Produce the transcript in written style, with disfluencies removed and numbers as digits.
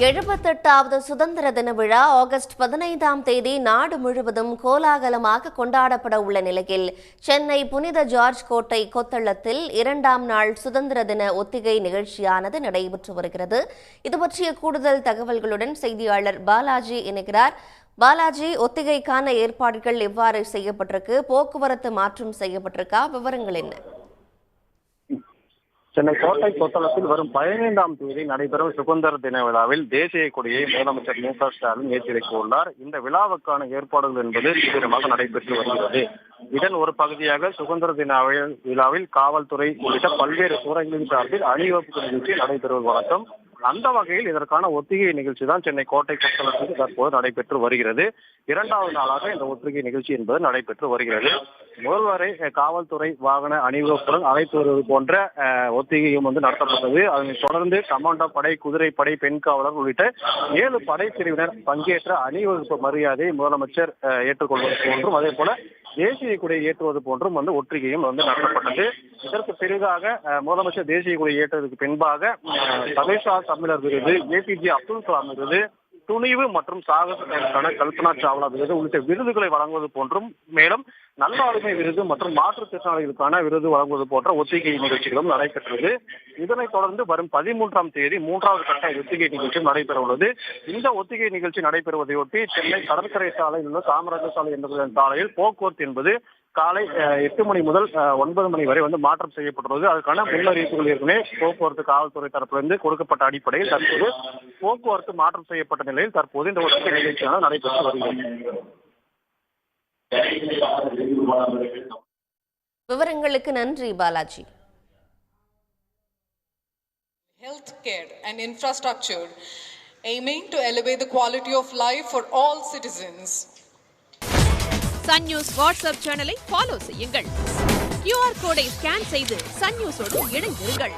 78வது சுதந்திர தின விழா ஆகஸ்ட் 15ஆம் தேதி நாடு முழுவதும் கோலாகலமாக கொண்டாடப்பட உள்ள நிலையில் சென்னை புனித ஜார்ஜ் கோட்டை கொத்தளத்தில் 2ஆம் நாள் சுதந்திர தின ஒத்திகை நிகழ்ச்சியானது நடைபெற்று வருகிறது. இது பற்றிய கூடுதல் தகவல்களுடன் செய்தியாளர் பாலாஜி இணைகிறார். பாலாஜி, ஒத்திகைக்கான ஏற்பாடுகள் எவ்வாறு செய்யப்பட்டிருக்கு? போக்குவரத்து மாற்றம் செய்யப்பட்டிருக்கா? விவரங்கள் என்ன? சென்னை கோட்டை கொத்தளத்தில் வரும் 15ஆம் தேதி நடைபெறும் சுதந்திர தின விழாவில் தேசிய கொடியை முதலமைச்சர் மு.க. ஸ்டாலின் ஏற்றி வைக்க உள்ளார். இந்த விழாவுக்கான ஏற்பாடுகள் என்பது தீவிரமாக நடைபெற்று வருகிறது. இதன் ஒரு பகுதியாக சுதந்திர தின விழாவில் காவல்துறை உள்ளிட்ட பல்வேறு துறைகளின் சார்பில் அணிவகுப்பு நிகழ்ச்சி நடைபெறுவது வழக்கம். அந்த வகையில் இதற்கான ஒத்திகை நிகழ்ச்சி தான் சென்னை கோட்டை கொத்தளத்தில் தற்போது நடைபெற்று வருகிறது. 2வது நாளாக இந்த ஒத்திகை நிகழ்ச்சி என்பது நடைபெற்று வருகிறது. முதல்வரை காவல்துறை வாகன அணிவகுப்புடன் அழைத்து வருவது போன்ற ஒத்திகையும் நடத்தப்பட்டது. அதனைத் தொடர்ந்து கமாண்டோ படை, குதிரைப்படை, பெண் காவலர் உள்ளிட்ட 7 படைப்பிரிவினர் பங்கேற்ற அணிவகுப்பு மரியாதையை முதலமைச்சர் ஏற்றுக்கொள்வது போன்றும் அதே போல தேசிய கொடியை ஏற்றுவது போன்றும் ஒத்திகையும் நடத்தப்பட்டது. இதற்கு பிறகாக முதலமைச்சர் தேசிய கொடியை ஏற்றதற்கு பின்பாக சபைசார் தமிழர் விருது, ஏபிஜே அப்துல் கலாம் விருது, துணிவு மற்றும் சாகசத்திற்கான கல்பனா சாவ்லா விருது உள்ளிட்ட விருதுகளை வழங்குவது போன்றும், மேலும் நல்லாளுமை விருது மற்றும் மாற்றுத்திறனாளிகளுக்கான விருது வழங்குவது போன்ற ஒத்திகை நிகழ்ச்சிகளும் நடைபெற்றது. இதனைத் தொடர்ந்து வரும் 13ஆம் தேதி 3வது கட்ட ஒத்திகை நிகழ்ச்சி நடைபெற உள்ளது. இந்த ஒத்திகை நிகழ்ச்சி நடைபெறுவதையொட்டி சென்னை கடற்கரை சாலையில் உள்ள காமராஜர் சாலை என்ற சாலையில் போக்குவரத்து என்பது காலை 8 மணி முதல் 9 மணி வரை மாற்றம் செய்யப்பட்டுள்ளது. அதுக்கான முன்னறிவிப்புகள் ஏற்கனவே போக்குவரத்து காவல்துறை தரப்பிலிருந்து கொடுக்கப்பட்ட அடிப்படையில் தற்போது போக்குவரத்து மாற்றம் செய்யப்பட்ட நிலையில் தற்போது இந்த ஒத்திகை நிகழ்ச்சியான நடைபெற்று வருகிறது. விவரங்களுக்கு நன்றி Balaji. Healthcare and infrastructure aiming to elevate the quality of life for all citizens. Sun News WhatsApp சேனலை ஃபாலோ செய்யுங்கள். QR கோடை ஸ்கேன் செய்து சன் நியூஸோடு இணைந்திருங்கள்.